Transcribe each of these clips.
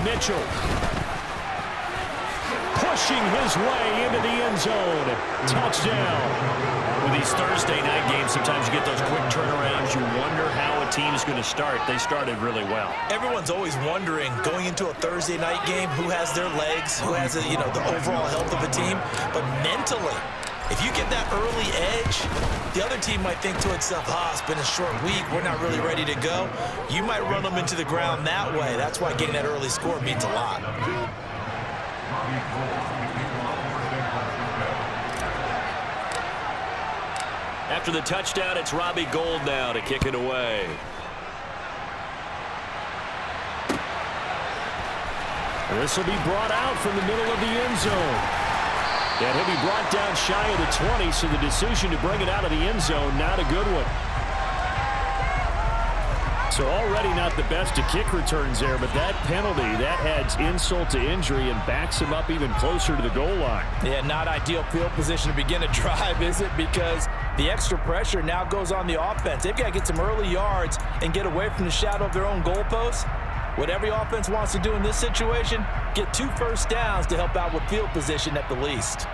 Mitchell pushing his way into the end zone. Touchdown. With these Thursday night games, sometimes you get those quick turnarounds. You wonder how a team is going to start. They started really well. Everyone's always wondering, going into a Thursday night game, who has their legs, who has the overall health of a team. But mentally, if you get that early edge, the other team might think to itself, it's been a short week, we're not really ready to go. You might run them into the ground that way. That's why getting that early score means a lot. After the touchdown, it's Robbie Gould now to kick it away. This will be brought out from the middle of the end zone. And he'll be brought down shy of the 20, so the decision to bring it out of the end zone, not a good one. So already not the best of kick returns there, but that penalty, that adds insult to injury and backs him up even closer to the goal line. Yeah, not ideal field position to begin a drive, is it? Because the extra pressure now goes on the offense. They've got to get some early yards and get away from the shadow of their own goalposts. What every offense wants to do in this situation, get 2 first downs to help out with field position at the least.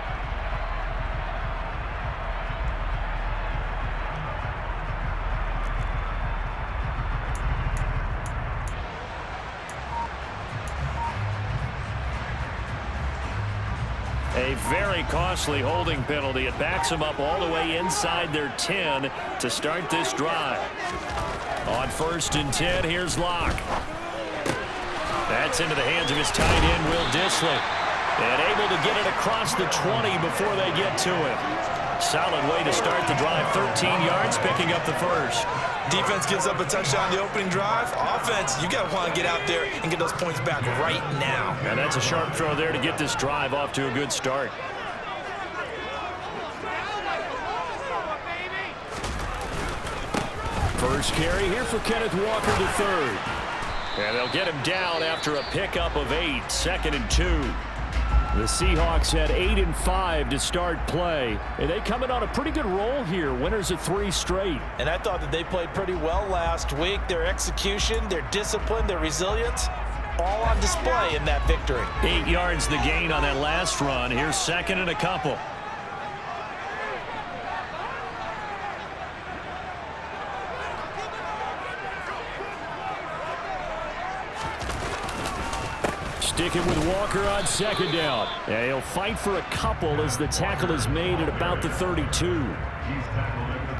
A very costly holding penalty. It backs them up all the way inside their 10 to start this drive. On 1st and 10, here's Locke. That's into the hands of his tight end, Will Dissly. And able to get it across the 20 before they get to it. Solid way to start the drive. 13 yards, picking up the first. Defense gives up a touchdown the opening drive. Offense, you got to want to get out there and get those points back right now. And that's a sharp throw there to get this drive off to a good start. First carry here for Kenneth Walker III. And they'll get him down after a pickup of 8, 2nd and 2. The Seahawks had 8 and 5 to start play. And they come in on a pretty good roll here. Winners of 3 straight. And I thought that they played pretty well last week. Their execution, their discipline, their resilience, all on display in that victory. 8 yards the gain on that last run. Here's 2nd and a couple. Sticking with Walker on 2nd down. Yeah, he'll fight for a couple as the tackle is made at about the 32.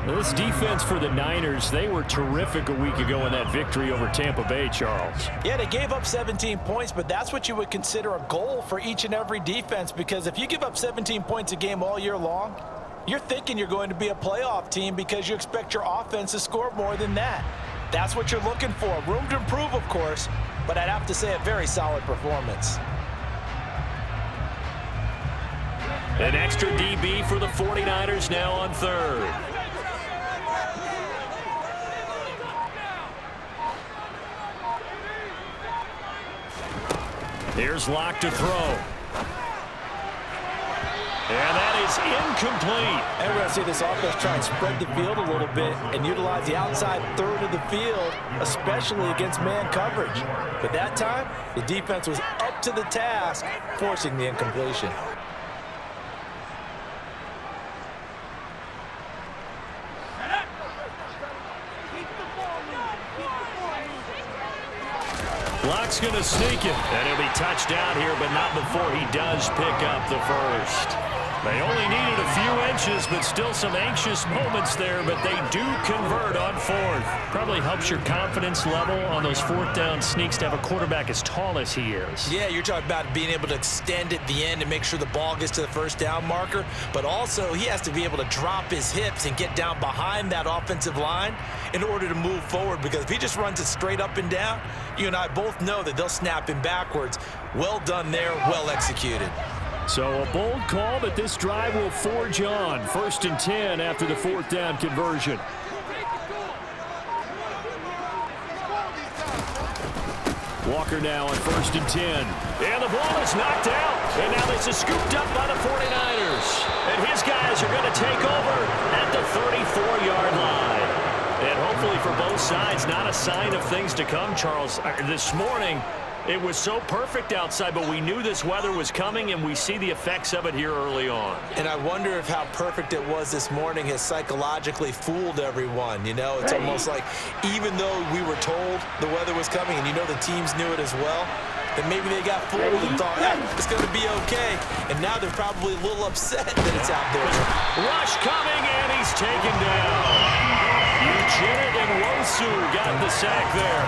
This defense for the Niners, they were terrific a week ago in that victory over Tampa Bay, Charles. Yeah, they gave up 17 points, but that's what you would consider a goal for each and every defense, because if you give up 17 points a game all year long, you're thinking you're going to be a playoff team because you expect your offense to score more than that. That's what you're looking for. Room to improve, of course, but I'd have to say a very solid performance. An extra DB for the 49ers now on 3rd. Here's Locke to throw. And that is incomplete. And we're going to see this offense try and spread the field a little bit and utilize the outside third of the field, especially against man coverage. But that time, the defense was up to the task, forcing the incompletion. Locke's going to sneak it. And he'll be touched down here, but not before he does pick up the first. They only needed a few inches, but still some anxious moments there, but they do convert on 4th. Probably helps your confidence level on those 4th down sneaks to have a quarterback as tall as he is. Yeah, you're talking about being able to extend at the end and make sure the ball gets to the first down marker, but also he has to be able to drop his hips and get down behind that offensive line in order to move forward, because if he just runs it straight up and down, you and I both know that they'll snap him backwards. Well done there, well executed. So a bold call, but this drive will forge on. 1st and 10 after the 4th down conversion. Walker now on 1st and 10. And the ball is knocked out. And now this is scooped up by the 49ers. And his guys are going to take over at the 34-yard line. And hopefully for both sides, not a sign of things to come, Charles. This morning, it was so perfect outside, but we knew this weather was coming, and we see the effects of it here early on. And I wonder if how perfect it was this morning has psychologically fooled everyone. You know, it's almost like even though we were told the weather was coming, and you know the teams knew it as well, that maybe they got fooled and thought, hey, it's going to be okay. And now they're probably a little upset that it's out there. Rush coming, and he's taken down. Eugene and Wosu got the sack there.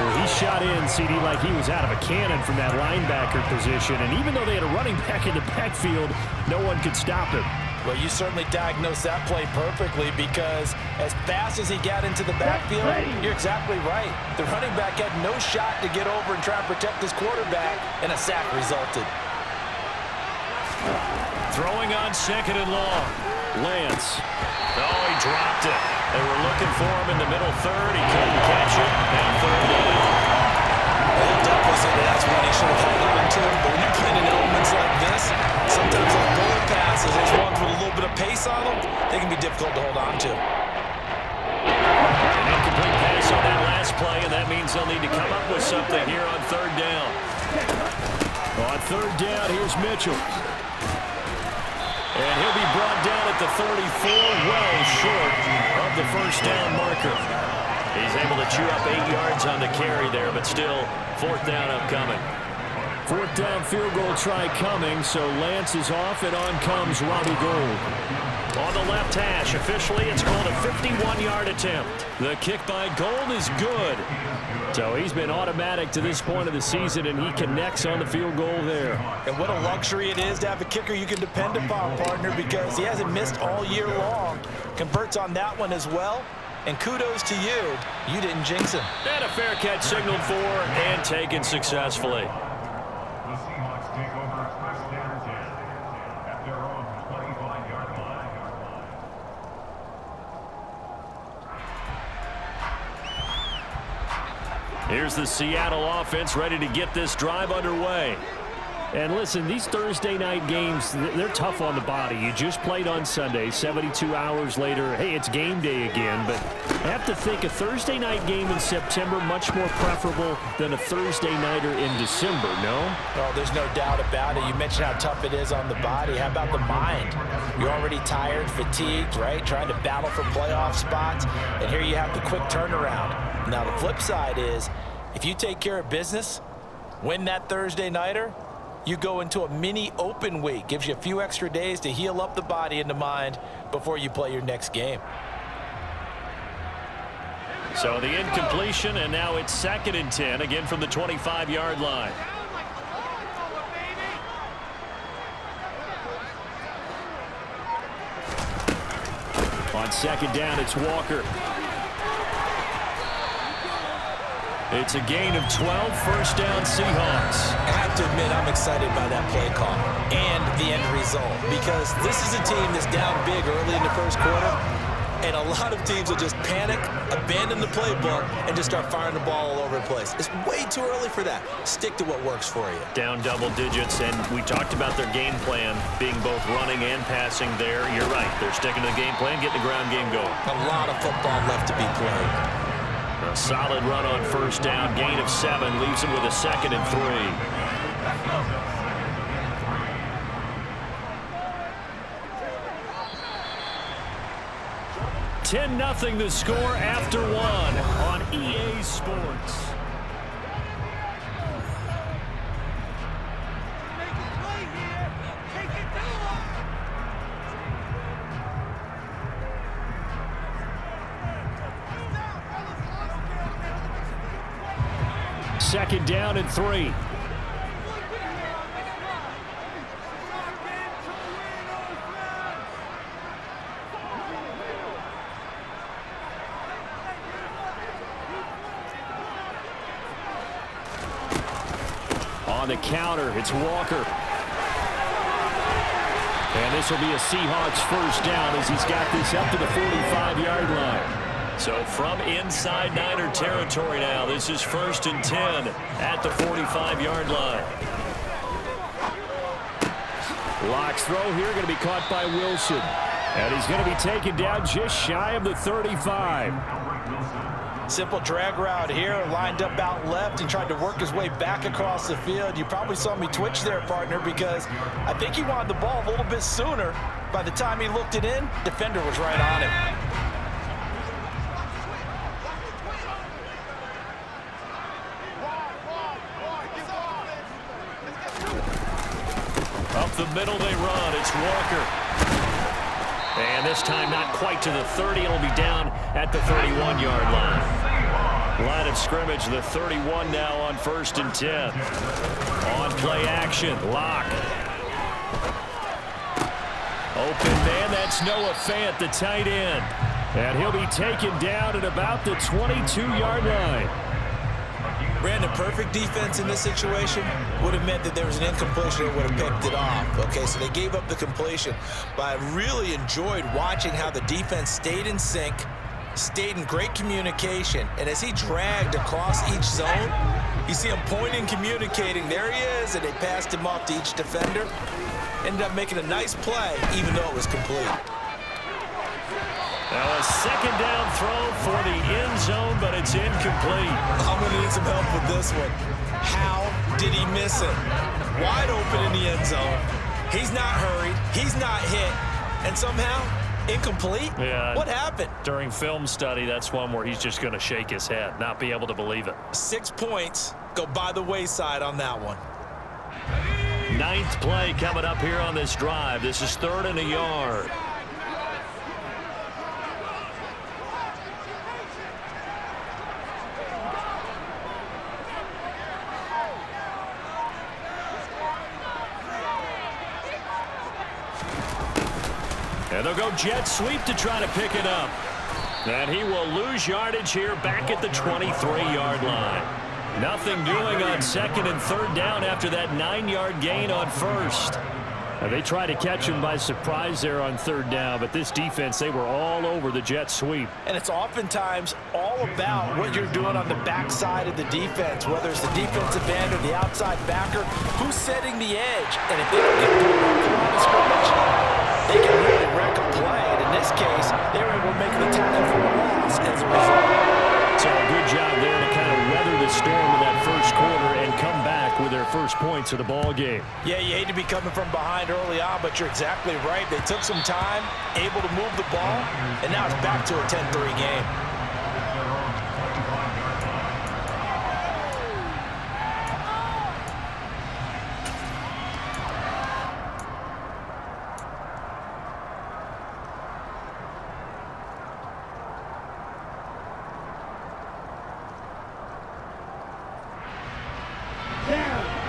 Well, he shot in, CD, like he was out of a cannon from that linebacker position. And even though they had a running back in the backfield, no one could stop him. Well, you certainly diagnosed that play perfectly because as fast as he got into the backfield, you're exactly right. The running back had no shot to get over and try and protect his quarterback, and a sack resulted. Throwing on 2nd and long. Lance. Oh, he dropped it. They were looking for him in the middle third. He couldn't catch it. And 3rd down. They'll definitely say that's what he should have held on to. But when you're playing in elements like this, sometimes those bullet passes, those ones with a little bit of pace on them, they can be difficult to hold on to. An incomplete pass on that last play, and that means they'll need to come up with something here on 3rd down. On 3rd down, here's Mitchell. And he'll be brought down at the 34, well short of the 1st down marker. He's able to chew up 8 yards on the carry there, but still 4th down upcoming. 4th down field goal try coming, so Lance is off, and on comes Robbie Gould. On the left hash, officially it's called a 51-yard attempt. The kick by Gould is good. So he's been automatic to this point of the season, and he connects on the field goal there. And what a luxury it is to have a kicker you can depend upon, partner, because he hasn't missed all year long. Converts on that one as well. And kudos to you. You didn't jinx him. And a fair catch signaled for and taken successfully. Here's the Seattle offense ready to get this drive underway. And listen, these Thursday night games, they're tough on the body. You just played on Sunday, 72 hours later, hey, it's game day again. But I have to think a Thursday night game in September much more preferable than a Thursday nighter in December, no? Oh, there's no doubt about it. You mentioned how tough it is on the body. How about the mind? You're already tired, fatigued, right? Trying to battle for playoff spots. And here you have the quick turnaround. Now, the flip side is, if you take care of business, win that Thursday nighter, you go into a mini open week. Gives you a few extra days to heal up the body and the mind before you play your next game. So the incompletion, and now it's 2nd and 10, again from the 25-yard line. On 2nd down, it's Walker. It's a gain of 12, 1st down Seahawks. I have to admit, I'm excited by that play call and the end result, because this is a team that's down big early in the 1st quarter, and a lot of teams will just panic, abandon the playbook, and just start firing the ball all over the place. It's way too early for that. Stick to what works for you. Down double digits, and we talked about their game plan being both running and passing there. You're right. They're sticking to the game plan, getting the ground game going. A lot of football left to be played. A solid run on 1st down, gain of 7, leaves him with a 2nd and 3. 10-0 the score after 1 on EA Sports. Second down and 3. On the counter, it's Walker. And this will be a Seahawks 1st down as he's got this up to the 45-yard line. So from inside Niner territory now, this is 1st and 10 at the 45-yard line. Locke's throw here going to be caught by Wilson. And he's going to be taken down just shy of the 35. Simple drag route here, lined up out left and tried to work his way back across the field. You probably saw me twitch there, partner, because I think he wanted the ball a little bit sooner. By the time he looked it in, defender was right on him. Up the middle they run. It's Walker. And this time not quite to the 30. It'll be down at the 31-yard line. Line of scrimmage, the 31 now on 1st and 10. On play action, Locke. Open man, that's Noah Fant, the tight end. And he'll be taken down at about the 22-yard line. Brandon, perfect defense in this situation would have meant that there was an incompletion. They would have picked it off. Okay, so they gave up the completion. But I really enjoyed watching how the defense stayed in sync, stayed in great communication. And as he dragged across each zone, you see him pointing, communicating. There he is, and they passed him off to each defender. Ended up making a nice play, even though it was complete. Now a second down throw for the end zone, but it's incomplete. I'm going to need some help with this one. How did he miss it? Wide open in the end zone. He's not hurried. He's not hit. And somehow, incomplete? Yeah. What happened? During film study, that's one where he's just going to shake his head, not be able to believe it. 6 points go by the wayside on that one. 9th play coming up here on this drive. This is 3rd and a yard. And they'll go jet sweep to try to pick it up. And he will lose yardage here back at the 23-yard line. Nothing doing on 2nd and 3rd down after that 9-yard gain on 1st. And they try to catch him by surprise there on 3rd down, but this defense, they were all over the jet sweep. And it's oftentimes all about what you're doing on the backside of the defense, whether it's the defensive end or the outside backer, who's setting the edge. And if they don't get the line of scrimmage, they can really wreck a play. And in this case, they were able to make the tackle for a loss as a result. So a good job there to kind of weather the storm in that first quarter and come back with their first points of the ball game. Yeah, you hate to be coming from behind early on, but you're exactly right. They took some time, able to move the ball, and now it's back to a 10-3 game.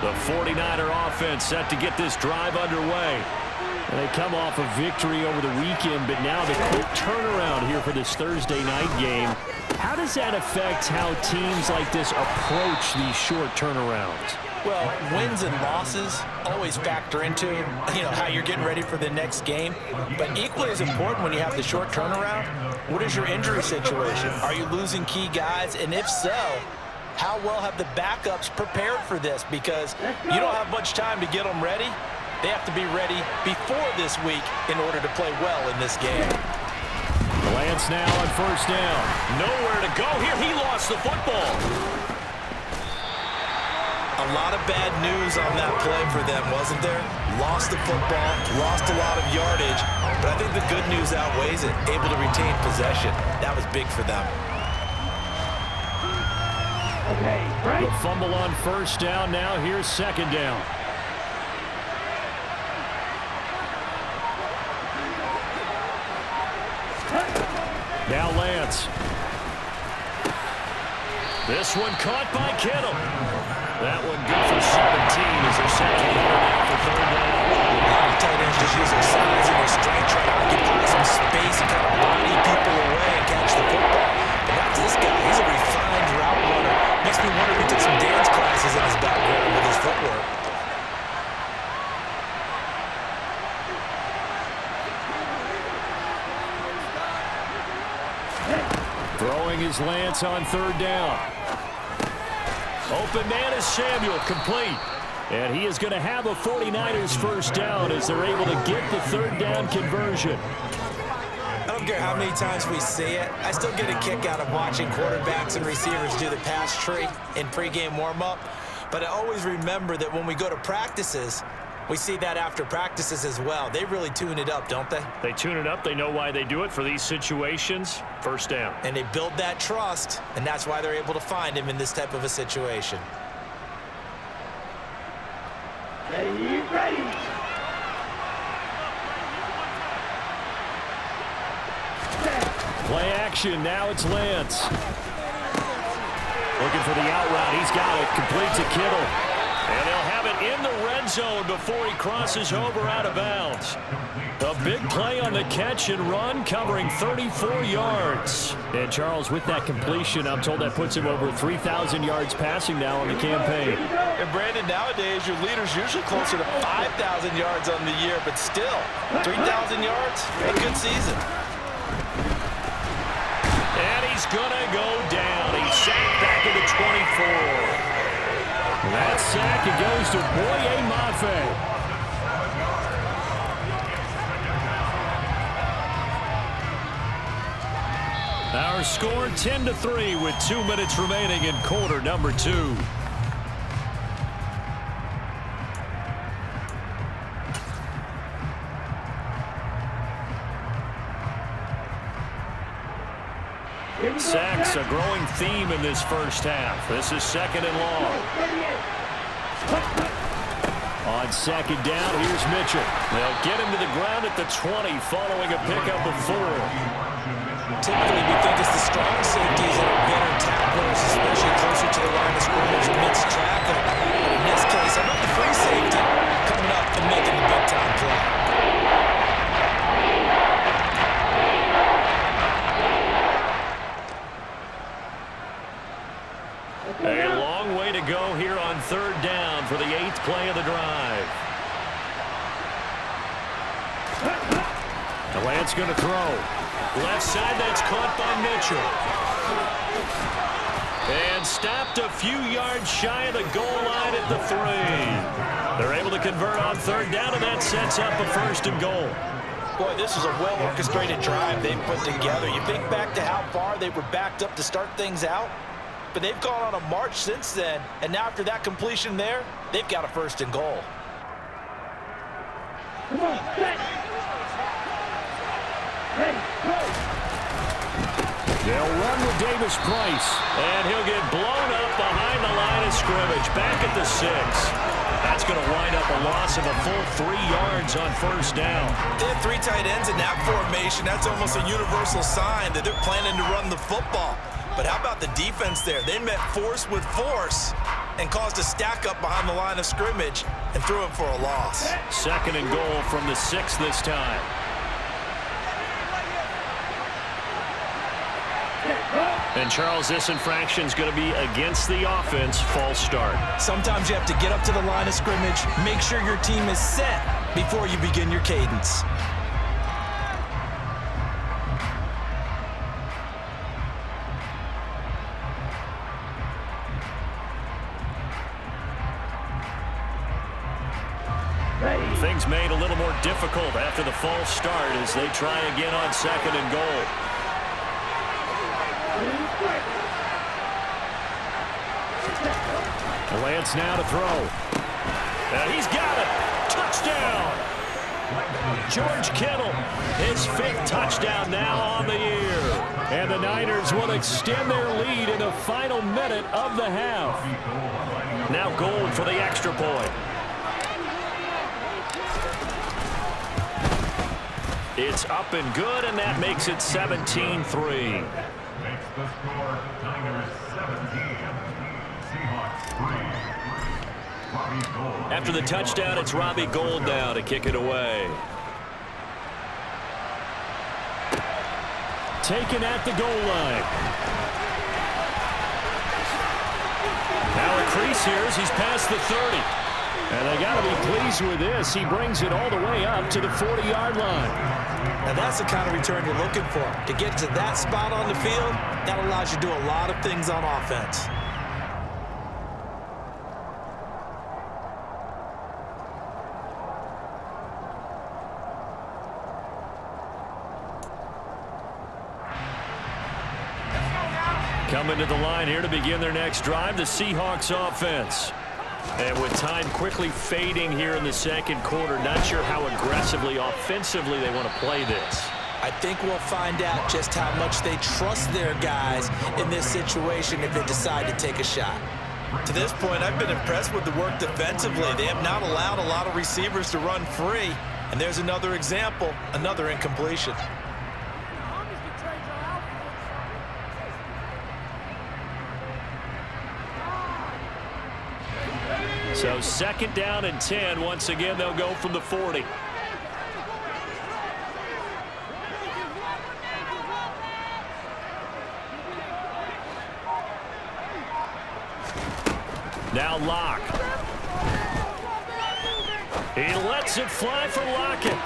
The 49er offense set to get this drive underway. And they come off a victory over the weekend, but now the quick turnaround here for this Thursday night game. How does that affect how teams like this approach these short turnarounds? Well, wins and losses always factor into, how you're getting ready for the next game. But equally as important when you have the short turnaround, what is your injury situation? Are you losing key guys? And if so, how well have the backups prepared for this? Because you don't have much time to get them ready. They have to be ready before this week in order to play well in this game. Lance now on 1st down. Nowhere to go here. He lost the football. A lot of bad news on that play for them, wasn't there? Lost the football, lost a lot of yardage, but I think the good news outweighs it. Able to retain possession. That was big for them. The fumble on 1st down. Now here's 2nd down. Now Lance. This one caught by Kittle. That one good for 17 as they're setting it now for 3rd down. Tight ends just use their size and their strength, trying to occupy some space and kind of body people away and catch the football. But that's this guy. He's a refined route runner. Makes me wonder if he took some dance classes in his background with his footwork. Throwing his Lance on 3rd down. Open man is Samuel, complete. And he is going to have a 49ers 1st down as they're able to get the 3rd down conversion. I'm don't care how many times we see it. I still get a kick out of watching quarterbacks and receivers do the pass tree in pregame warm-up. But I always remember that when we go to practices, we see that after practices as well. They really tune it up, don't they? They tune it up. They know why they do it for these situations. First down. And they build that trust, and that's why they're able to find him in this type of a situation. Ready. Play action. Now it's Lance. Looking for the out route. He's got it. Complete to Kittle. And they'll have it in the red zone before he crosses over out of bounds. A big play on the catch and run, covering 34 yards. And Charles, with that completion, I'm told that puts him over 3,000 yards passing now on the campaign. And Brandon, nowadays your leader's usually closer to 5,000 yards on the year, but still, 3,000 yards, a good season. And he's going to go down. He's sacked back at the 24. That sack, it goes to Boye Mafe. Our score 10-3 with 2 minutes remaining in quarter number 2. Sacks a growing theme in this first half. This is second and long. On second down, here's Mitchell. They'll get him to the ground at the 20 following a pickup of 4. Typically, we think it's the strong safeties that are better tacklers, especially closer to the line of scrimmage amidst traffic. But in this case, how about the free safety coming up and making the big-time play? A long way to go here on third down for the 8th play of the drive. The Lance going to throw. Left side, that's caught by Mitchell. And stopped a few yards shy of the goal line at the 3. They're able to convert on third down, and that sets up a first and goal. Boy, this is a well-orchestrated drive they've put together. You think back to how far they were backed up to start things out, but they've gone on a march since then, and now after that completion there, they've got a first and goal. Come on, set. Ready, go. They'll run with Davis Price, and he'll get blown up behind the line of scrimmage, back at the 6. That's going to wind up a loss of a full 3 yards on first down. They have 3 tight ends in that formation. That's almost a universal sign that they're planning to run the football. But how about the defense there? They met force with force and caused a stack up behind the line of scrimmage and threw him for a loss. Second and goal from the 6 this time. And Charles, this infraction is going to be against the offense. False start. Sometimes you have to get up to the line of scrimmage, make sure your team is set before you begin your cadence. Things made a little more difficult after the false start as they try again on second and goal. Lance now to throw. And he's got it. Touchdown. George Kittle, his 5th touchdown now on the year. And the Niners will extend their lead in the final minute of the half. Now Gold for the extra point. It's up and good, and that makes it 17-3. Makes the score Niners 17, Seahawks 3. Robbie Gould. After the touchdown, it's Robbie Gould now to kick it away. Taken at the goal line. Now a crease here as he's past the 30. And they got to be pleased with this. He brings it all the way up to the 40-yard line. Now that's the kind of return you're looking for. To get to that spot on the field, that allows you to do a lot of things on offense. coming to the line here to begin their next drive, the Seahawks offense. And with time quickly fading here in the second quarter, not sure how aggressively, offensively they want to play this. I think we'll find out just how much they trust their guys in this situation if they decide to take a shot. To this point, I've been impressed with the work defensively. They have not allowed a lot of receivers to run free. And there's another example, another incompletion. So 2nd down and 10. Once again, they'll go from the 40. Now Locke. He lets it fly for Lockett.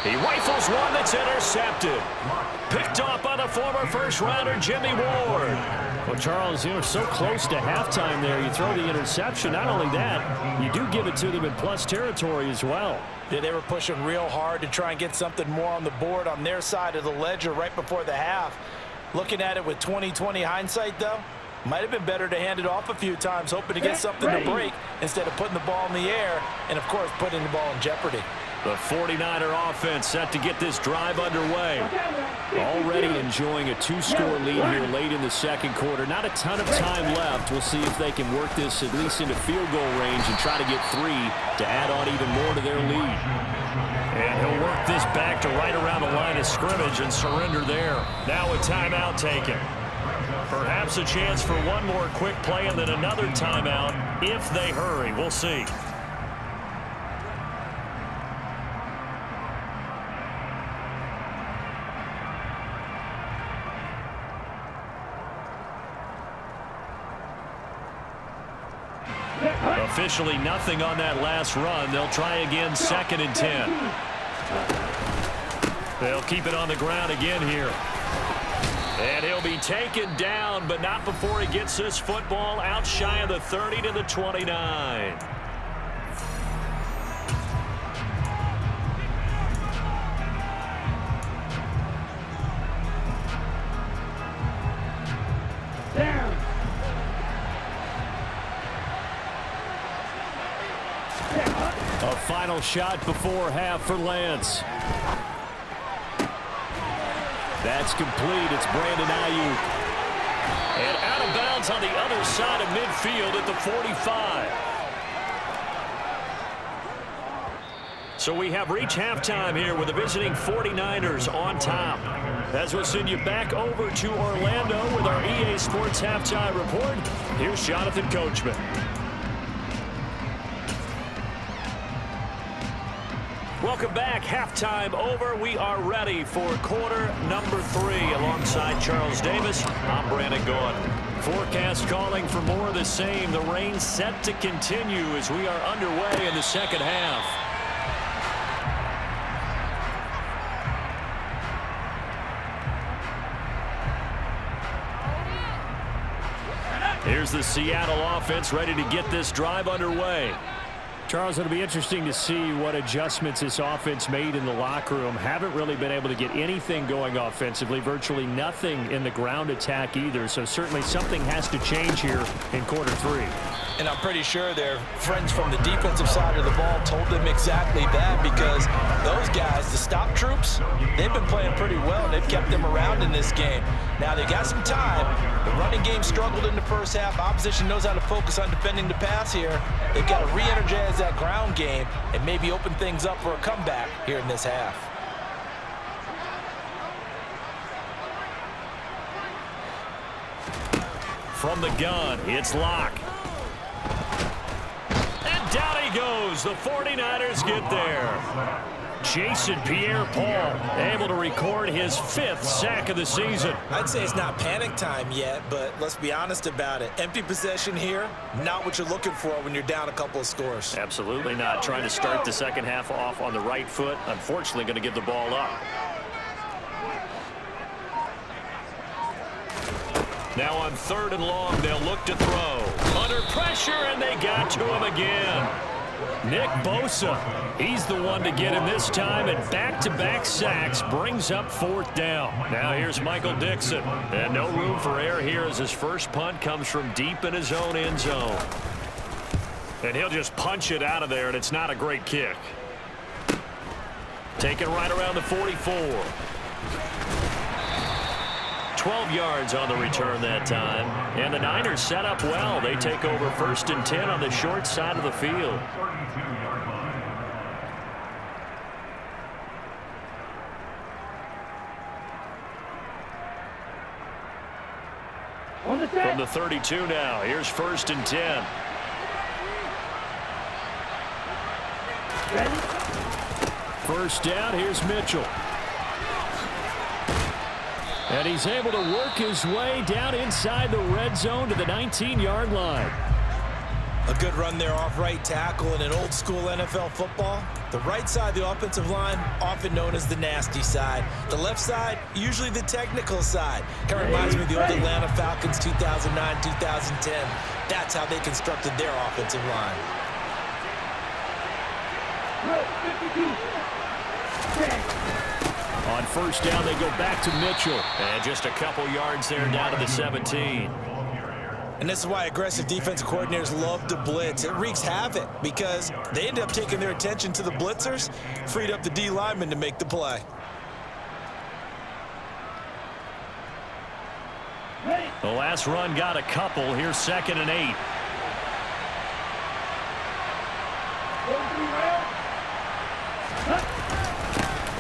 He rifles one that's intercepted. Picked off by the former first-rounder Jimmy Ward. Well, Charles, you're so close to halftime there. You throw the interception. Not only that, you do give it to them in plus territory as well. Yeah, they were pushing real hard to try and get something more on the board on their side of the ledger right before the half. Looking at it with 20/20 hindsight, though, might have been better to hand it off a few times, hoping to get something to break instead of putting the ball in the air and, of course, putting the ball in jeopardy. The 49er offense set to get this drive underway. Already enjoying a 2-score lead here late in the second quarter. Not a ton of time left. We'll see if they can work this at least into field goal range and try to get 3 to add on even more to their lead. And he'll work this back to right around the line of scrimmage and surrender there. Now a timeout taken. Perhaps a chance for one more quick play and then another timeout if they hurry. We'll see. Officially nothing on that last run. They'll try again 2nd and 10. They'll keep it on the ground again here. And he'll be taken down, but not before he gets this football out shy of the 30 to the 29. Down. A final shot before half for Lance. That's complete. It's Brandon Ayuk. And out of bounds on the other side of midfield at the 45. So we have reached halftime here with the visiting 49ers on top. As we'll send you back over to Orlando with our EA Sports Halftime Report, here's Jonathan Coachman. Welcome back. Halftime over. We are ready for quarter number 3 alongside Charles Davis. I'm Brandon Gordon. Forecast calling for more of the same. The rain set to continue as we are underway in the second half. Here's the Seattle offense ready to get this drive underway. Charles, it'll be interesting to see what adjustments this offense made in the locker room. Haven't really been able to get anything going offensively, virtually nothing in the ground attack either. So certainly something has to change here in quarter 3. And I'm pretty sure their friends from the defensive side of the ball told them exactly that, because those guys, the stop troops, they've been playing pretty well, and they've kept them around in this game. Now, they got some time. The running game struggled in the first half. Opposition knows how to focus on defending the pass here. They've got to re-energize that ground game and maybe open things up for a comeback here in this half. From the gun, it's Locke. And down he goes. The 49ers get there. Jason Pierre-Paul able to record his 5th sack of the season. I'd say it's not panic time yet, but let's be honest about it. Empty possession here, not what you're looking for when you're down a couple of scores. Absolutely not. Trying to start the second half off on the right foot. Unfortunately, going to give the ball up. Now on 3rd and long, they'll look to throw. Under pressure, and they got to him again. Nick Bosa, he's the one to get him this time, and back-to-back sacks brings up 4th down. Now here's Michael Dixon, and no room for error here as his first punt comes from deep in his own end zone. And he'll just punch it out of there, and it's not a great kick. Taken right around the 44. 12 yards on the return that time. And the Niners set up well. They take over 1st and 10 on the short side of the field. From the 32 now, here's 1st and 10. Ready? First down, here's Mitchell. And he's able to work his way down inside the red zone to the 19-yard line. A good run there off right tackle in an old-school NFL football. The right side of the offensive line, often known as the nasty side. The left side, usually the technical side. Kind of reminds me of the old Atlanta Falcons 2009-2010. That's how they constructed their offensive line. 52. 10. On first down, they go back to Mitchell. And just a couple yards there down to the 17. And this is why aggressive defensive coordinators love to blitz. It wreaks havoc because they end up taking their attention to the blitzers, freed up the D lineman to make the play. The last run got a couple. Here's 2nd and 8.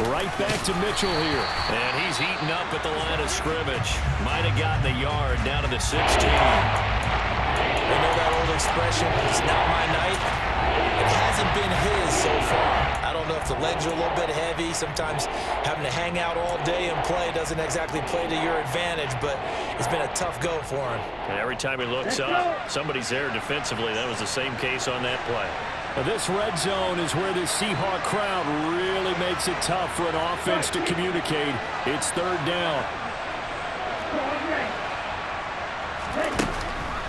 Right back to Mitchell here. And he's heating up at the line of scrimmage. Might have gotten a yard down to the 16. You know that old expression, it's not my night? It hasn't been his so far. I don't know if the legs are a little bit heavy. Sometimes having to hang out all day and play doesn't exactly play to your advantage, but it's been a tough go for him. And every time he looks up, somebody's there defensively. That was the same case on that play. Now this red zone is where the Seahawk crowd really makes it tough for an offense to communicate. It's 3rd down.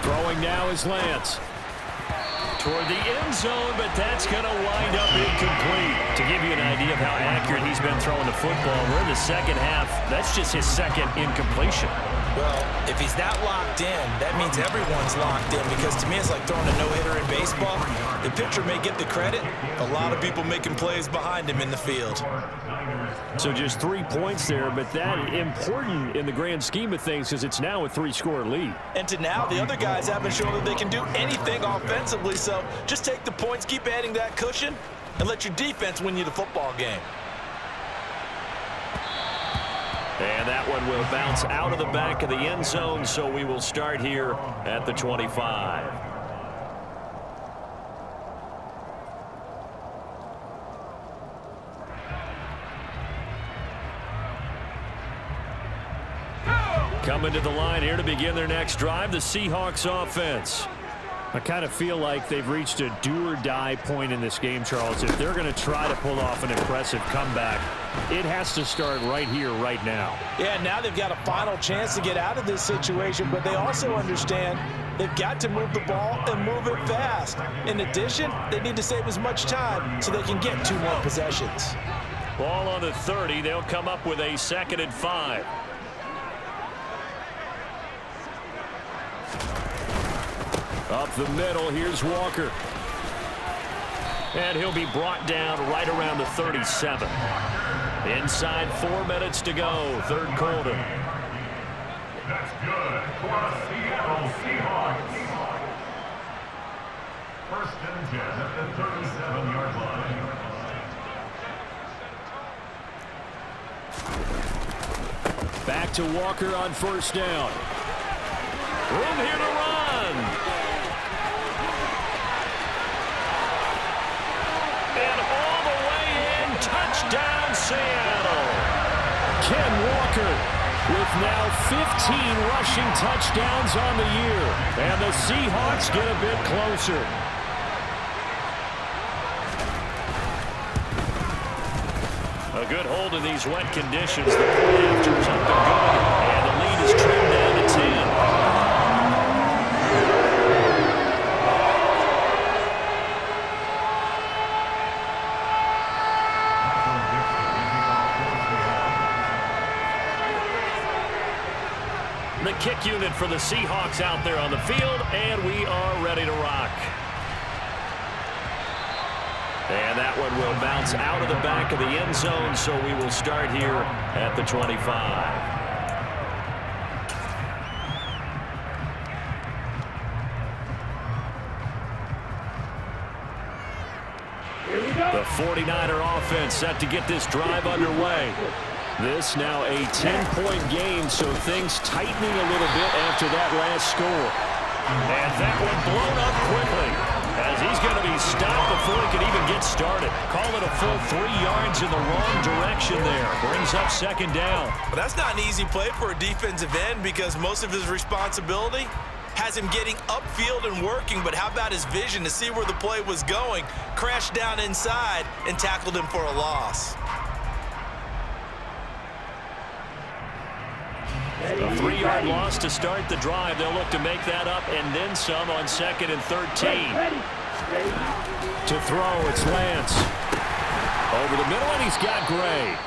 Throwing now is Lance. Toward the end zone, but that's going to wind up incomplete. To give you an idea of how accurate he's been throwing the football, we're in the second half. That's just his 2nd incompletion. Well, if he's that locked in, that means everyone's locked in, because to me it's like throwing a no-hitter in baseball. The pitcher may get the credit, a lot of people making plays behind him in the field. So just 3 points there, but that important in the grand scheme of things because it's now a 3-score lead. And to now, the other guys haven't shown that they can do anything offensively, so just take the points, keep adding that cushion, and let your defense win you the football game. And that one will bounce out of the back of the end zone, so we will start here at the 25. Coming to the line here to begin their next drive, the Seahawks offense. I kind of feel like they've reached a do-or-die point in this game, Charles. If they're going to try to pull off an impressive comeback, it has to start right here, right now. Yeah, now they've got a final chance to get out of this situation, but they also understand they've got to move the ball and move it fast. In addition, they need to save as much time so they can get 2 more possessions. Ball on the 30. They'll come up with a 2nd and 5. Up the middle, here's Walker. And he'll be brought down right around the 37. Inside 4 minutes to go, 3rd quarter. That's good for the Seattle Seahawks. 1st and 10 at the 37-yard line. Back to Walker on 1st down. Room here to run. Touchdown, Seattle. Ken Walker with now 15 rushing touchdowns on the year. And the Seahawks get a bit closer. A good hold in these wet conditions. The play after is up and good. And the lead is trimmed down to 10. kick unit for the Seahawks out there on the field, and we are ready to rock. And that one will bounce out of the back of the end zone, so we will start here at the 25. The 49er offense set to get this drive underway. This now a 10-point game, so things tightening a little bit after that last score. And that one blown up quickly, as he's going to be stopped before he can even get started. Call it a full 3 yards in the wrong direction there. Brings up second down. But that's not an easy play for a defensive end, because most of his responsibility has him getting upfield and working, but how about his vision to see where the play was going? Crashed down inside and tackled him for a loss. A 3-yard loss to start the drive. They'll look to make that up and then some on 2nd and 13. To throw, it's Lance. Over the middle, and he's got Gray.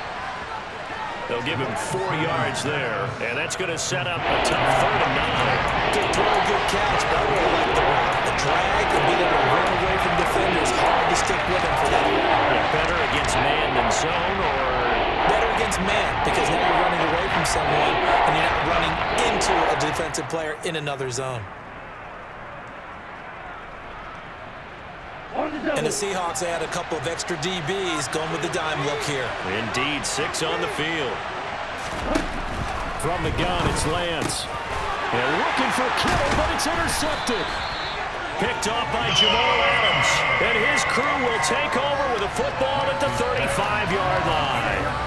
They'll give him 4 yards there, and that's going to set up a tough 3rd and 9. Good throw, good catch, but I really like the drag and being able to run away from defenders. Hard to stick with him for that. Yeah, better against man than zone, or? Better against man, because now you're running away from someone and you're not running into a defensive player in another zone. And the Seahawks add a couple of extra DBs going with the dime look here. Indeed, 6 on the field. From the gun, it's Lance. They're looking for Kittle, but it's intercepted. Picked off by Jamal Adams. And his crew will take over with a football at the 35-yard line.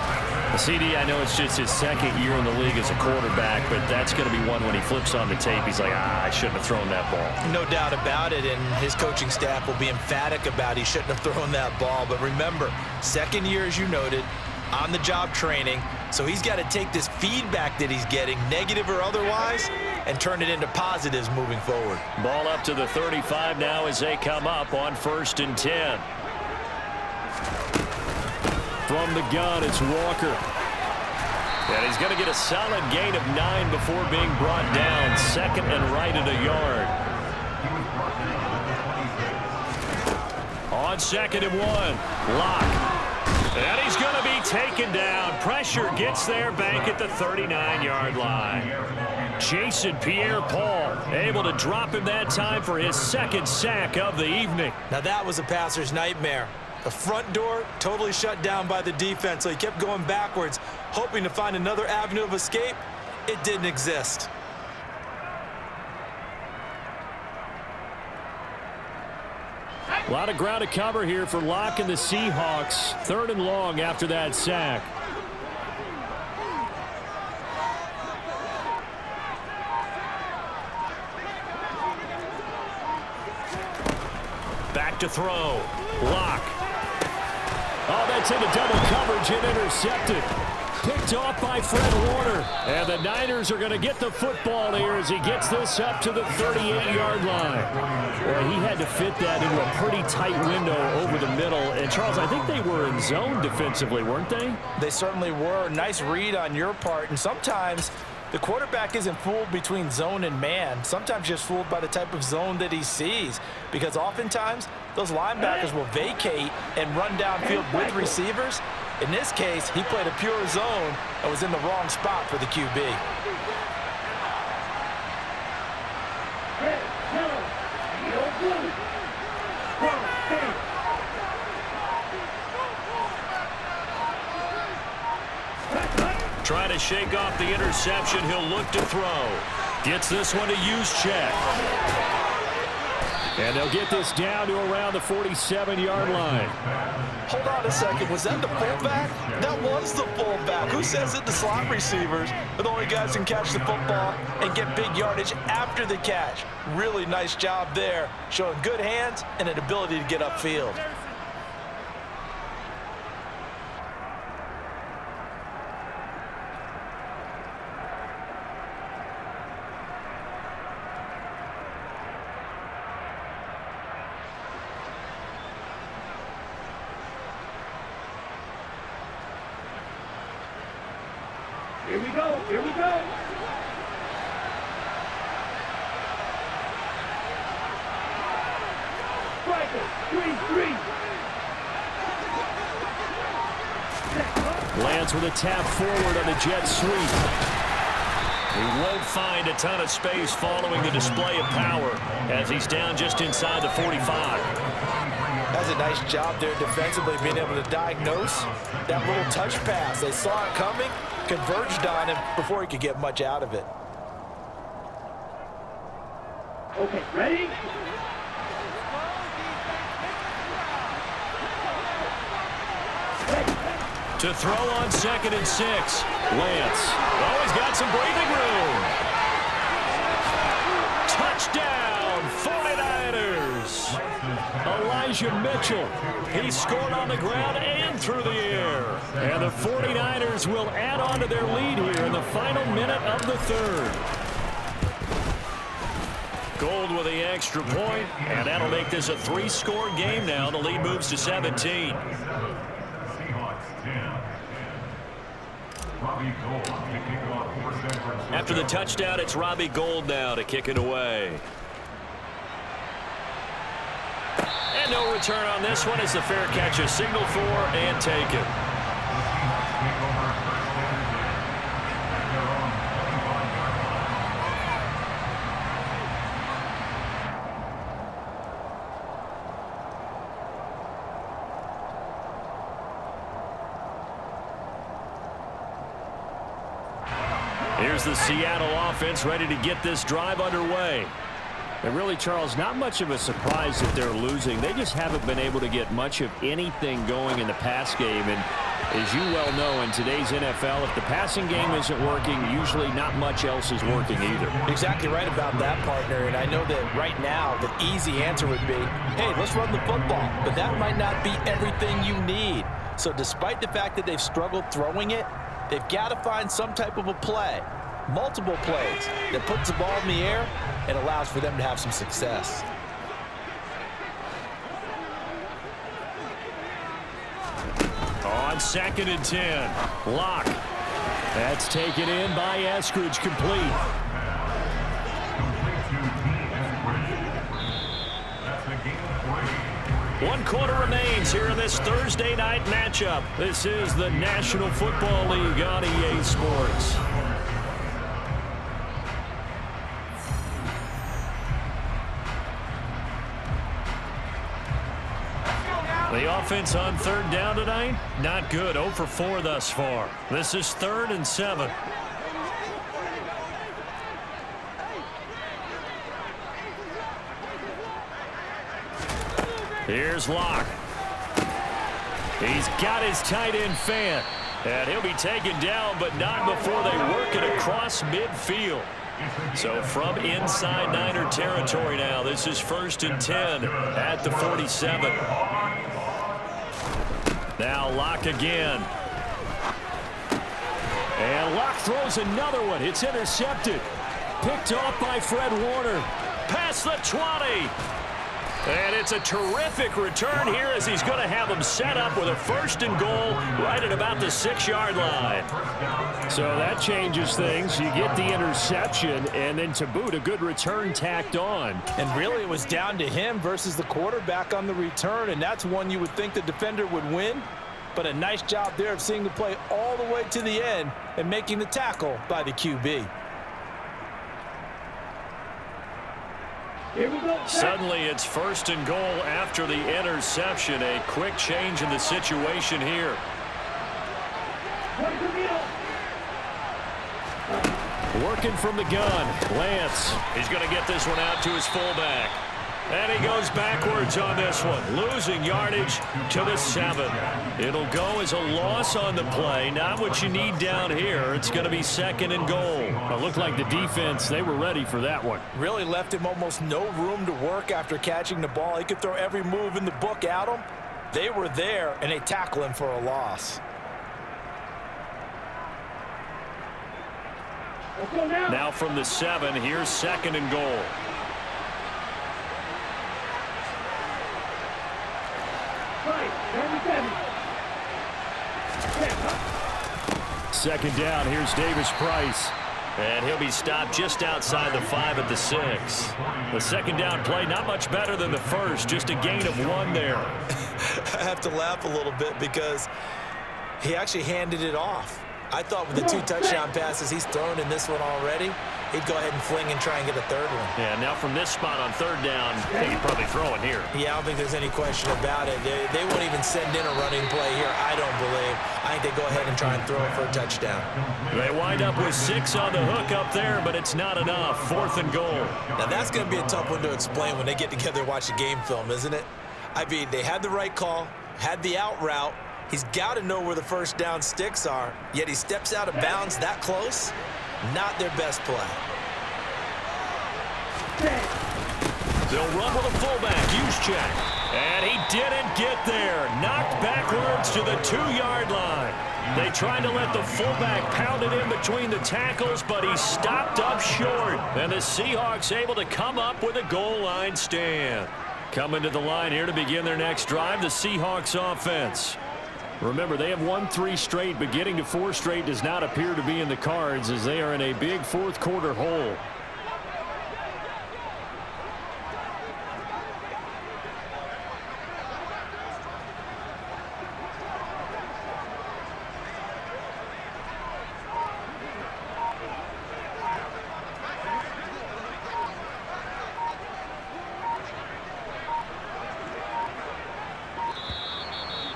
CD, I know it's just his 2nd year in the league as a quarterback, but that's going to be one when he flips on the tape. He's like, I shouldn't have thrown that ball. No doubt about it, and his coaching staff will be emphatic about he shouldn't have thrown that ball. But remember, 2nd year, as you noted, on-the-job training, so he's got to take this feedback that he's getting, negative or otherwise, and turn it into positives moving forward. Ball up to the 35 now as they come up on 1st and 10. From the gun, it's Walker. And he's going to get a solid gain of 9 before being brought down. 2nd and right at a yard. On 2nd and 1, Locke. And he's going to be taken down. Pressure gets there back at the 39-yard line. Jason Pierre-Paul able to drop him that time for his 2nd sack of the evening. Now that was a passer's nightmare. The front door totally shut down by the defense, so he kept going backwards, hoping to find another avenue of escape. It didn't exist. A lot of ground to cover here for Locke and the Seahawks. 3rd and long after that sack. Back to throw. Locke. Oh, that's into double coverage and intercepted. Picked off by Fred Warner. And the Niners are going to get the football here as he gets this up to the 38-yard line. Well, he had to fit that into a pretty tight window over the middle. And, Charles, I think they were in zone defensively, weren't they? They certainly were. Nice read on your part. And sometimes the quarterback isn't fooled between zone and man. Sometimes just fooled by the type of zone that he sees. Because oftentimes, those linebackers will vacate and run downfield with receivers. In this case, he played a pure zone and was in the wrong spot for the QB. Trying to shake off the interception. He'll look to throw. Gets this one to Juszczyk. And they'll get this down to around the 47-yard line. Hold on a second. Was that the fullback? That was the fullback. Who says that the slot receivers are the only guys who can catch the football and get big yardage after the catch? Really nice job there, showing good hands and an ability to get upfield. Here we go. Here we go. Browns with a tap forward on the jet sweep. He won't find a ton of space following the display of power as he's down just inside the 45. That's a nice job there defensively, being able to diagnose that little touch pass. They saw it coming, converged on him before he could get much out of it. Okay, ready? To throw on 2nd and 6. Lance. Oh, he's got some breathing room. Touchdown, 49ers. Elijah Mitchell. He scored on the ground and through the air. And the 49ers will add on to their lead here in the final minute of the third. Gold with the extra point, and that'll make this a 3-score game now. The lead moves to 17. After the touchdown, it's Robbie Gould now to kick it away. And no return on this one as the fair catch is signaled for and taken. Here's the Seattle offense ready to get this drive underway. And really, Charles, not much of a surprise that they're losing. They just haven't been able to get much of anything going in the pass game. And as you well know, in today's NFL, if the passing game isn't working, usually not much else is working either. Exactly right about that, partner. And I know that right now the easy answer would be, hey, let's run the football. But that might not be everything you need. So despite the fact that they've struggled throwing it, they've got to find some type of a play, multiple plays, that puts the ball in the air and allows for them to have some success. On 2nd and 10, Locke. That's taken in by Eskridge, complete. One quarter remains here in this Thursday night matchup. This is the National Football League on EA Sports. The offense on 3rd down tonight, not good. 0 for 4 thus far. This is 3rd and 7. Here's Locke. He's got his tight end fan. And he'll be taken down, but not before they work it across midfield. So from inside Niner territory now, this is 1st and 10 at the 47. Now Locke again. And Locke throws another one. It's intercepted. Picked off by Fred Warner. Past the 20. And it's a terrific return here as he's going to have them set up with a 1st and goal right at about the 6-yard line. So that changes things. You get the interception, and then to boot, a good return tacked on. And really, it was down to him versus the quarterback on the return, and that's one you would think the defender would win. But a nice job there of seeing the play all the way to the end and making the tackle by the QB. Here we go. Suddenly it's 1st and goal after the interception. A quick change in the situation here. Working from the gun. Lance. He's going to get this one out to his fullback. And he goes backwards on this one, losing yardage to the 7. It'll go as a loss on the play. Not what you need down here. It's going to be 2nd and goal. It looked like the defense, they were ready for that one. Really left him almost no room to work after catching the ball. He could throw every move in the book at him. They were there, and they tackle him for a loss. Now from the 7, here's 2nd and goal. Second down, here's Davis Price. And he'll be stopped just outside the 5 at the 6. The 2nd down play, not much better than the first, just a gain of 1 there. I have to laugh a little bit because He actually handed it off. I thought with the 2 touchdown passes he's thrown in this one already, he'd go ahead and fling and try and get a third one. Yeah, now from this spot on 3rd down, he could probably throw it here. Yeah, I don't think there's any question about it. They won't even send in a running play here, I don't believe. I think they go ahead and try and throw it for a touchdown. They wind up with 6 on the hook up there, but it's not enough. 4th and goal. Now, that's going to be a tough one to explain when they get together and watch the game film, isn't it? I mean, they had the right call, had the out route. He's got to know where the first down sticks are, yet he steps out of bounds that close. Not their best play. They'll run with a fullback, Juszczyk. And he didn't get there. Knocked backwards to the 2-yard line. They tried to let the fullback pound it in between the tackles, but he stopped up short. And the Seahawks able to come up with a goal line stand. Coming to the line here to begin their next drive, the Seahawks offense. Remember, they have won 3 straight, but getting to 4 straight does not appear to be in the cards as they are in a big 4th quarter hole.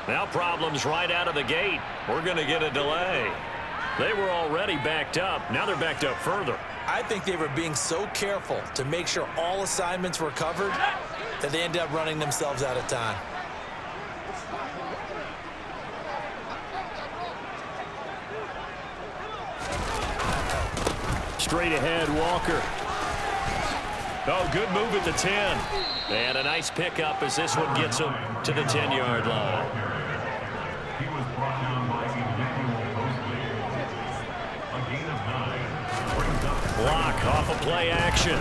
Now problems right out of the gate. We're going to get a delay. They were already backed up. Now they're backed up further. I think they were being so careful to make sure all assignments were covered that they ended up running themselves out of time. Straight ahead, Walker. Oh, good move at the 10. And a nice pickup as this one gets him to the 10-yard line. He was brought down by individual mostly. A gain of 9 brings up Block off of play action.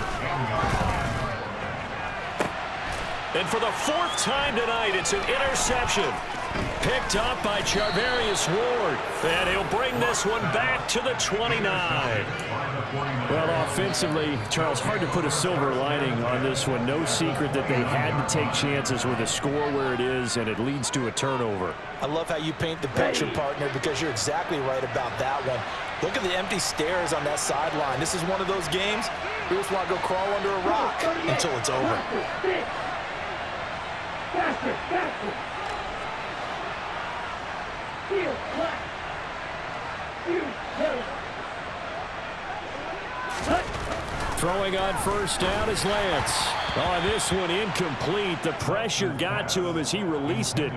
And for the 4th time tonight, it's an interception. Picked up by Charvarius Ward. And he'll bring this one back to the 29. Well, offensively, Charles, hard to put a silver lining on this one. No secret that they had to take chances with a score where it is, and it leads to a turnover. I love how you paint the picture, partner, because you're exactly right about that one. Look at the empty stares on that sideline. This is one of those games you just want to go crawl under a rock until it's over. Faster, faster. Heel, clap. Heel, heel. Throwing on 1st down is Lance. Oh, this one incomplete. The pressure got to him as he released it.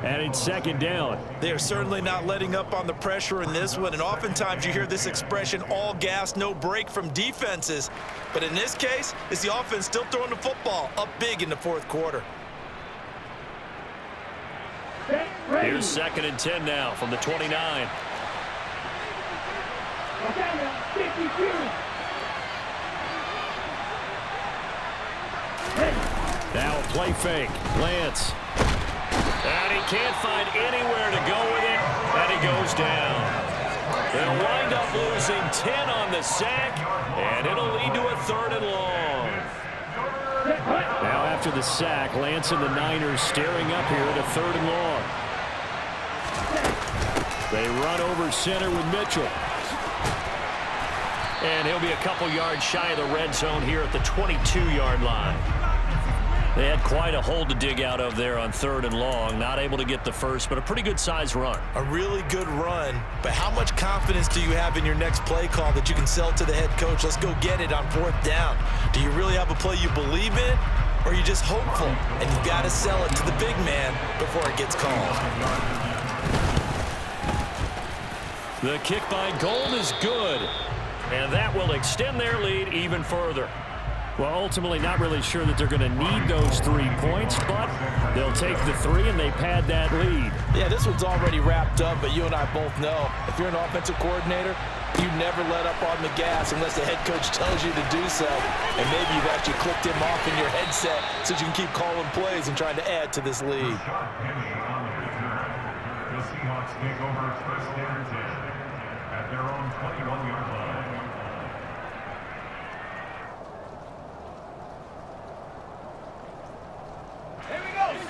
And it's 2nd down. They're certainly not letting up on the pressure in this one. And oftentimes you hear this expression, all gas, no break from defenses. But in this case, it's the offense still throwing the football up big in the 4th quarter. Here's 2nd and 10 now from the 29. Now a play fake. Lance. And he can't find anywhere to go with it. And he goes down. They'll wind up losing 10 on the sack. And it'll lead to a 3rd and long. Now after the sack, Lance and the Niners staring up here at a 3rd and long. They run over center with Mitchell. And he'll be a couple yards shy of the red zone here at the 22-yard line. They had quite a hole to dig out of there on 3rd and long. Not able to get the first, but a pretty good size run. A really good run, but how much confidence do you have in your next play call that you can sell to the head coach? Let's go get it on 4th down. Do you really have a play you believe in, or are you just hopeful and you've got to sell it to the big man before it gets called? The kick by Gold is good, and that will extend their lead even further. Well, ultimately not really sure that they're going to need those 3 points, but they'll take the 3 and they pad that lead. Yeah, this one's already wrapped up, but you and I both know if you're an offensive coordinator, you never let up on the gas unless the head coach tells you to do so. And maybe you've actually clicked him off in your headset so you can keep calling plays and trying to add to this lead. the Seahawks take over 1st and 10 at their own 21-yard line.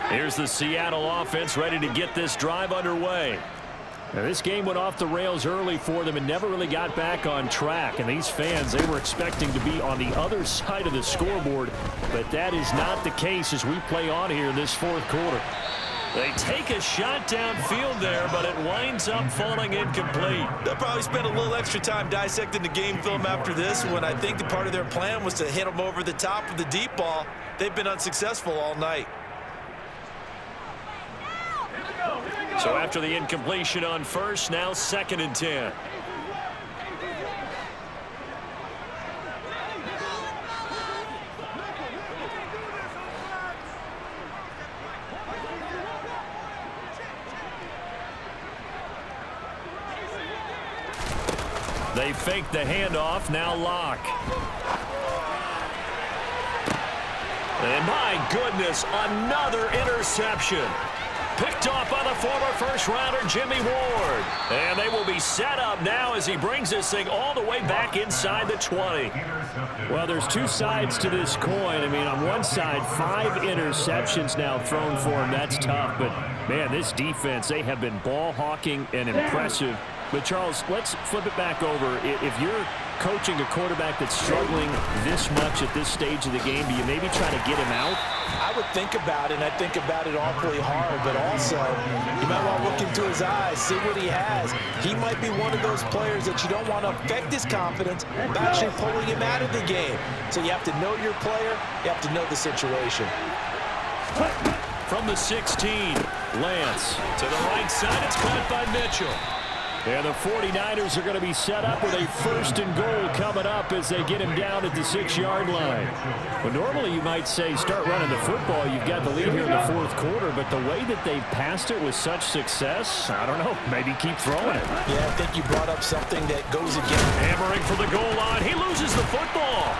Here's the Seattle offense ready to get this drive underway. Now, this game went off the rails early for them and never really got back on track. And these fans, they were expecting to be on the other side of the scoreboard, but that is not the case as we play on here in this fourth quarter. They take a shot downfield there, but it winds up falling incomplete. They'll probably spend a little extra time dissecting the game film after this one. I think the part of their plan was to hit them over the top of the deep ball. They've been unsuccessful all night. So after the incompletion on first, now 2nd and 10. They fake the handoff, now Locke. And my goodness, another interception. Picked off by the former first-rounder Jimmy Ward. And they will be set up now as he brings this thing all the way back inside the 20. Well, there's two sides to this coin. I mean, on one side, 5 interceptions now thrown for him. That's tough. But, man, this defense, they have been ball hawking and impressive. But, Charles, let's flip it back over. If you're coaching a quarterback that's struggling this much at this stage of the game, do you maybe try to get him out? I would think about it, and I think about it awfully hard, but also you might want to look into his eyes, see what he has. He might be one of those players that you don't want to affect his confidence by actually pulling him out of the game. So you have to know your player, you have to know the situation. From the 16, Lance to the right side. It's caught by Mitchell. And the 49ers are going to be set up with a 1st and goal coming up as they get him down at the 6-yard line. Well, normally you might say start running the football. You've got the lead here in the fourth quarter, but the way that they've passed it with such success, I don't know, maybe keep throwing it. Yeah, I think you brought up something that goes against. Hammering for the goal line. He loses the football.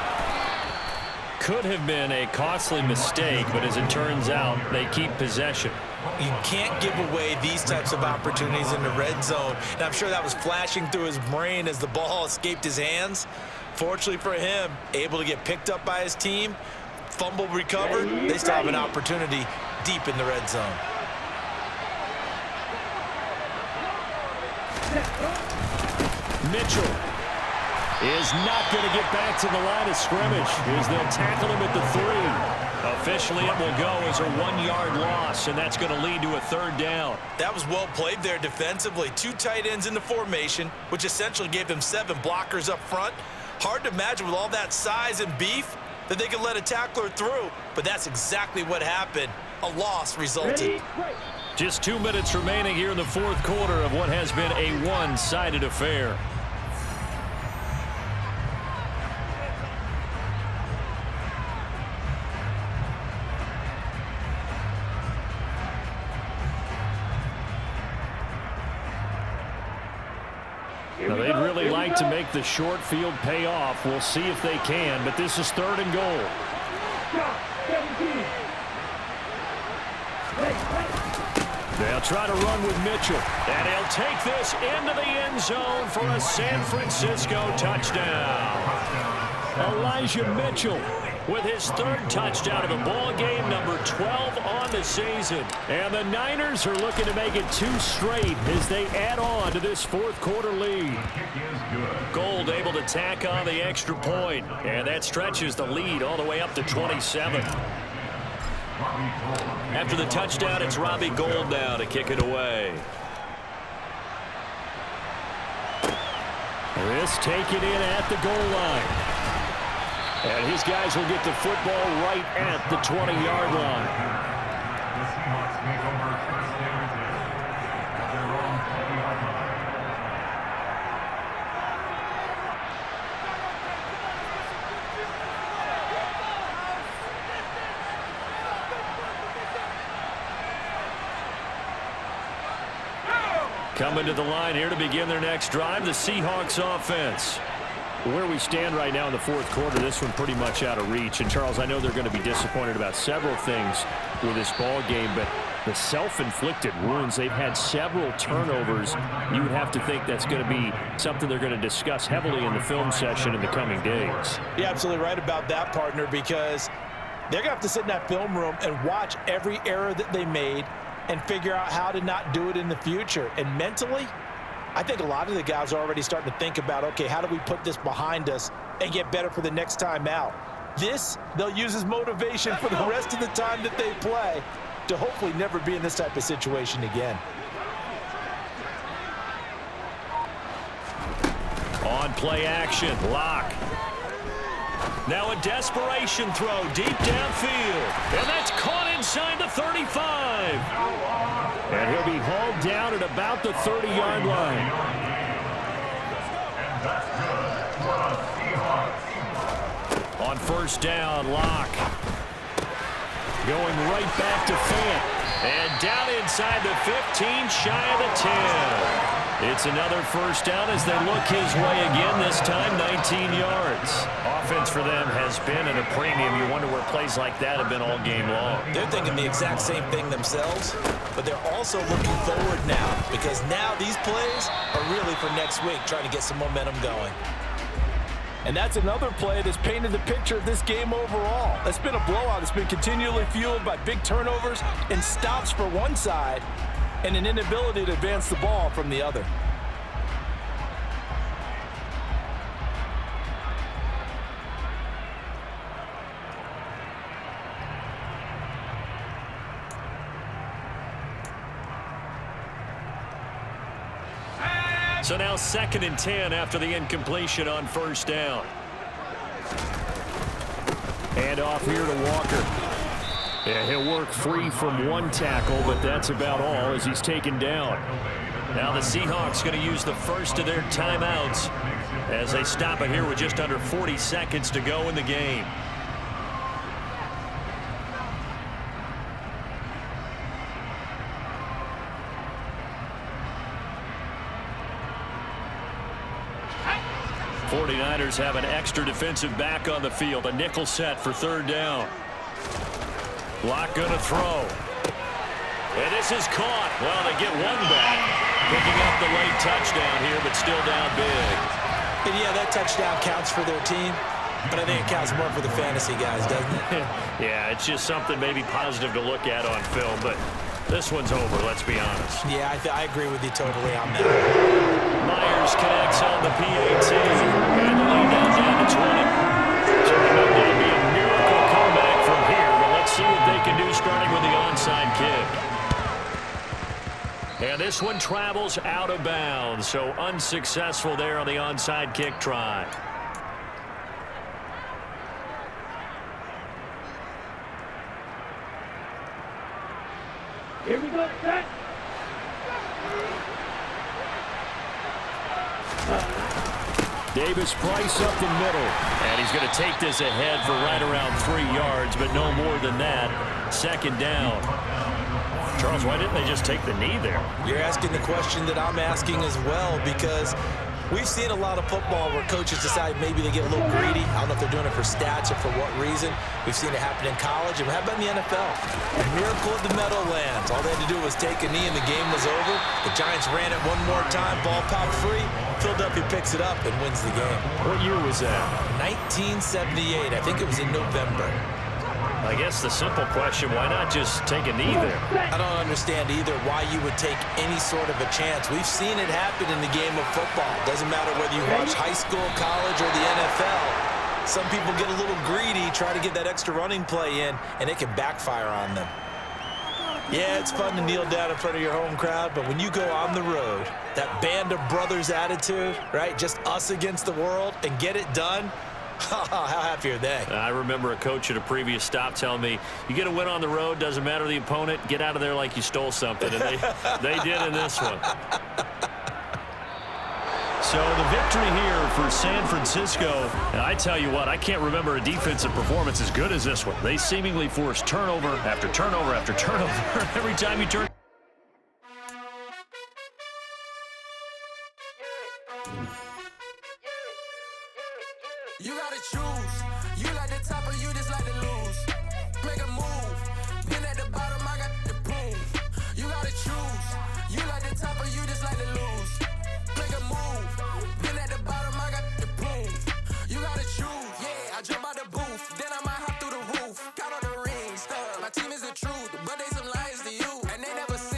Could have been a costly mistake, but as it turns out, they keep possession. You can't give away these types of opportunities in the red zone. And I'm sure that was flashing through his brain as the ball escaped his hands. Fortunately for him, able to get picked up by his team, fumble recovered. They still have an opportunity deep in the red zone. Mitchell is not going to get back to the line of scrimmage as they'll tackle him at the 3. Officially, it will go as a 1-yard loss, and that's going to lead to a 3rd down. That was well played there defensively. 2 tight ends in the formation, which essentially gave them 7 blockers up front. Hard to imagine with all that size and beef that they could let a tackler through, but that's exactly what happened. A loss resulted. Just 2 minutes remaining here in the fourth quarter of what has been a one-sided affair. Now, they'd really like to make the short field pay off. We'll see if they can, but this is 3rd and goal. They'll try to run with Mitchell, and he'll take this into the end zone for a San Francisco touchdown. Elijah Mitchell with his 3rd touchdown of the ball game, number 12 on the season. And the Niners are looking to make it 2 straight as they add on to this fourth quarter lead. Gold able to tack on the extra point, and that stretches the lead all the way up to 27. After the touchdown, it's Robbie Gould now to kick it away. This taken in at the goal line. And his guys will get the football right at the 20-yard line. The Seahawks make over 1st down at their own 20-yard line. Coming to the line here to begin their next drive, the Seahawks offense. Where we stand right now in the fourth quarter, this one pretty much out of reach. And, Charles, I know they're going to be disappointed about several things with this ball game, but the self-inflicted wounds, they've had several turnovers. You would have to think that's going to be something they're going to discuss heavily in the film session in the coming days. You're absolutely right about that, partner, because they're going to have to sit in that film room and watch every error that they made, and figure out how to not do it in the future. And mentally, I think a lot of the guys are already starting to think about, okay, how do we put this behind us and get better for the next time out? This, they'll use as motivation for the rest of the time that they play to hopefully never be in this type of situation again. On play action, Locke. Now a desperation throw deep downfield. And that's caught inside the 35. And he'll be hauled down at about the 30-yard line. On first down, Locke. Going right back to Fant. And down inside the 15, shy of the 10. It's another first down as they look his way again, this time 19 yards. Offense for them has been at a premium. You wonder where plays like that have been all game long. They're thinking the exact same thing themselves, but they're also looking forward now because now these plays are really for next week, trying to get some momentum going. And that's another play that's painted the picture of this game overall. It's been a blowout. It's been continually fueled by big turnovers and stops for one side and an inability to advance the ball from the other. So now 2nd and 10 after the incompletion on first down. And off here to Walker. Yeah, he'll work free from one tackle, but that's about all as he's taken down. Now the Seahawks going to use the first of their timeouts as they stop it here with just under 40 seconds to go in the game. '49ers have an extra defensive back on the field. A nickel set for third down. Locke going to throw. And this is caught. Well, they get one back. Picking up the late touchdown here, but still down big. And yeah, that touchdown counts for their team, but I think it counts more for the fantasy guys, doesn't it? Yeah, it's just something maybe positive to look at on film, but this one's over, let's be honest. Yeah, I agree with you totally on that. Myers connects on the PAT. And the lead down to 20. So it might not be a miracle comeback from here, but let's see what they can do starting with the onside kick. And this one travels out of bounds, so unsuccessful there on the onside kick try. Here we go, set. Davis Price up the middle. And he's going to take this ahead for right around 3 yards, but no more than that. 2nd down. Charles, why didn't they just take the knee there? You're asking the question that I'm asking as well, because we've seen a lot of football where coaches decide maybe they get a little greedy. I don't know if they're doing it for stats or for what reason. We've seen it happen in college, and how about in the NFL? A miracle at the Meadowlands. All they had to do was take a knee, and the game was over. The Giants ran it one more time, ball popped free. Philadelphia picks it up and wins the game. What year was that? 1978. I think it was in November. I guess the simple question, why not just take a knee there? I don't understand either why you would take any sort of a chance. We've seen it happen in the game of football. Doesn't matter whether you watch high school, college, or the NFL. Some people get a little greedy, try to get that extra running play in, and it can backfire on them. Yeah, it's fun to kneel down in front of your home crowd, but when you go on the road, that band of brothers attitude, right? Just us against the world, and get it done. How happy are they? I remember a coach at a previous stop telling me, you get a win on the road, doesn't matter the opponent, get out of there like you stole something. And they did in this one. So the victory here for San Francisco. And I tell you what, I can't remember a defensive performance as good as this one. They seemingly forced turnover after turnover after turnover every time you turn.